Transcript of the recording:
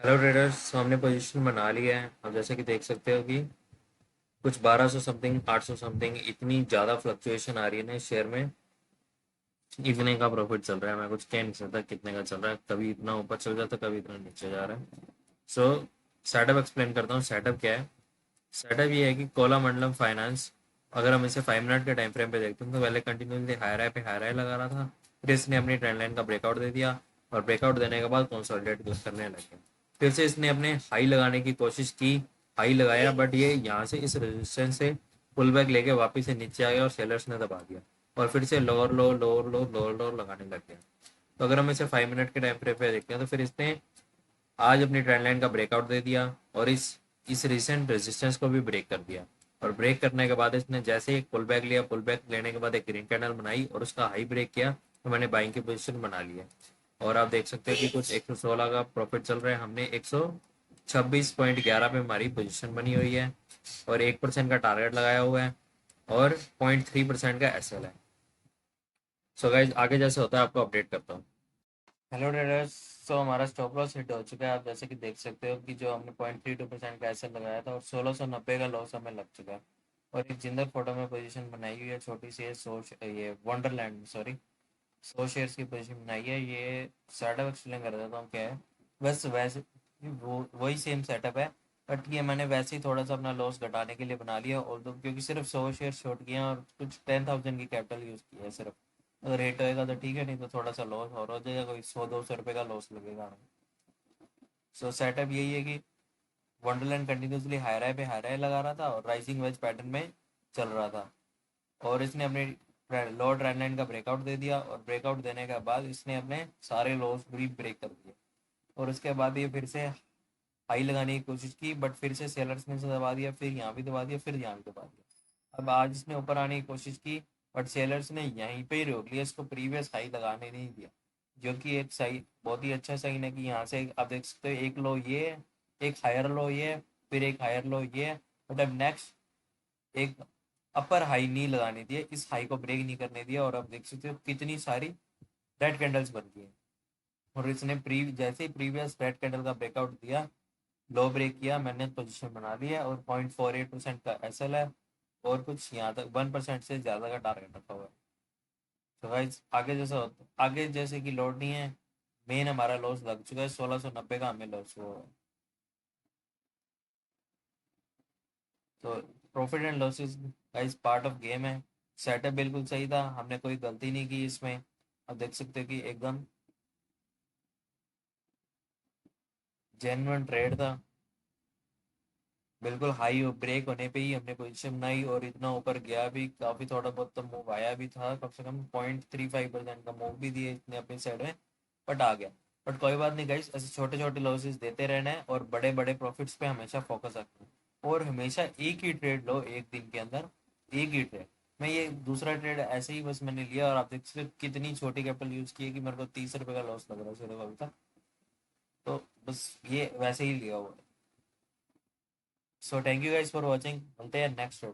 Hello traders, तो हमने position बना लिया है। अब जैसे कि देख सकते हो कि कुछ 1200 समथिंग 800 समथिंग इतनी ज़्यादा फ्लक्चुएशन आ रही है ना इस शेयर में। इतने का प्रॉफिट चल रहा है, मैं कुछ कह नहीं सकता कितने का चल रहा है। कभी इतना ऊपर चल जाता, कभी इतना नीचे जा रहा है। सो सेटअप एक्सप्लेन करता हूँ। सेटअप क्या है? सेटअप ये है कि कोलामंडलम फाइनेंस, अगर हम इसे 5 मिनट के टाइम फ्रेम पे देखते हैं तो पहले कंटिन्यूसली हाई राय पे हाई राय लगा रहा था। फिर इसने अपनी ट्रेंड लाइन का ब्रेकआउट दे दिया और ब्रेकआउट देने के बाद कंसोलिडेट करने लगे। फिर से इसने अपने हाई लगाने की कोशिश की, हाई लगाया, बट ये यहाँ से इस रेजिस्टेंस से पुल बैक लेके वापस से नीचे आ गया और सेलर्स ने दबा दिया और फिर से लोअर लो लोअर लो लोअर लो लगाने लग गया। तो अगर हम इसे 5 मिनट के टाइम फ्रेम पे देखते हैं तो फिर इसने आज अपनी ट्रेंड लाइन का ब्रेकआउट दे दिया और इस रिसेंट रेजिस्टेंस को भी ब्रेक कर दिया। और ब्रेक करने के बाद इसने जैसे ही एक पुल बैक लिया, पुल बैक लेने के बाद एक ग्रीन कैंडल बनाई और उसका हाई ब्रेक किया, तो मैंने बाइंग की पोजीशन बना ली है। और आप देख सकते हैं कि कुछ 116 का प्रॉफिट चल रहा है। हमने 126.11 पे हमारी पोजीशन बनी हुई है और 1% का टारगेट लगाया हुआ है और 0.3% का एसएल है। सो गाइज, आगे जैसे होता है आपको अपडेट करता हूँ। हेलो ट्रेडर्स, सो हमारा स्टॉप लॉस हिट हो चुका है। आप जैसे कि देख सकते हो कि जो हमने 0.32% का एसएल लगाया था और 1690 का लॉस हमें लग चुका है। और एक जिंदर फोटो में पोजीशन बनाई हुई है छोटी सी है, ये वंडरलैंड, सॉरी, 100 शेयर्स की पोजीशन बनाई है। ये सेटअप एक्सप्लेन कर देता हूँ क्या है। बस वैसे वही सेम सेटअप है, बट ये मैंने वैसे ही थोड़ा सा अपना लॉस घटाने के लिए बना लिया। और क्योंकि सिर्फ 100 शेयर शॉर्ट किए हैं और कुछ 10,000 की कैपिटल यूज़ की है सिर्फ। अगर रेट होएगा तो ठीक है, नहीं तो थोड़ा सा लॉस और हो जाएगा, कोई 100-200 रुपये का लॉस लगेगा हमें। सो सेटअप यही है कि वंडरलैंड कंटिन्यूसली हाई राय पे हाई राय लगा रहा था और राइजिंग वेज पैटर्न में चल रहा था। और इसने अपने लोअर ट्रेंड लाइन का ब्रेकआउट दे दिया और ब्रेकआउट देने के बाद इसने अपने सारे लॉस भी ब्रेक कर दिए। और उसके बाद ये फिर से हाई लगाने की कोशिश की, बट फिर से सेलर्स ने दबा दिया, फिर यहाँ भी दबा दिया, फिर यहाँ भी दबा दिया। अब आज इसने ऊपर आने की कोशिश की, बट सेलर्स ने यहीं पे ही रोक लिया, इसको प्रीवियस हाई लगाने नहीं दिया। जो कि एक सही, बहुत ही अच्छा साइन है कि यहाँ से आप देख सकते हो एक लो ये है, एक हायर लो ये है, फिर एक हायर लो ये है। बट अब नेक्स्ट एक अपर हाई नहीं लगाने दिया, इस हाई को ब्रेक नहीं करने दिया। और अब देख सकते हो कितनी सारी रेड कैंडल्स बन गई हैं। और इसने जैसे ही प्रीवियस रेड कैंडल का ब्रेकआउट दिया, लो ब्रेक किया, मैंने पोजीशन बना ली है और 0.48% का एसएल है और कुछ यहाँ तक 1% से ज़्यादा का टारगेट रखा हुआ है। तो गाइस, आगे जैसे कि लोड नहीं है। मेन हमारा लॉस लग चुका है, 1690 का हमें लॉस हुआ है। तो profit and losses guys part of game है। सेटअप बिल्कुल सही था, हमने कोई गलती नहीं की इसमें। अब देख सकते हो कि एकदम जेन्युइन ट्रेड था। बिल्कुल हाई ब्रेक होने पे ही हमने पोजीशन बनाई और इतना ऊपर गया भी, काफी थोड़ा बहुत तो मूव आया भी था, कम से कम 0.35% का मूव भी दिए इतने अपनी साइड में, बट आ गया। बट कोई बात नहीं गाइस, ऐसे छोटे छोटे लॉसेस देते रहना है और बड़े बड़े प्रॉफिट्स पे हमेशा फोकस रखना है। और हमेशा एक ही ट्रेड लो एक दिन के अंदर, एक ही ट्रेड। मैं ये दूसरा ट्रेड ऐसे ही बस मैंने लिया और आप देख सकते हो कितनी छोटी कैपिटल यूज की है कि मेरे को 30 रुपये का लॉस लग रहा है सिर्फ अभी तक। तो बस ये वैसे ही लिया हुआ है। So thank you guys for watching, मिलते हैं नेक्स्ट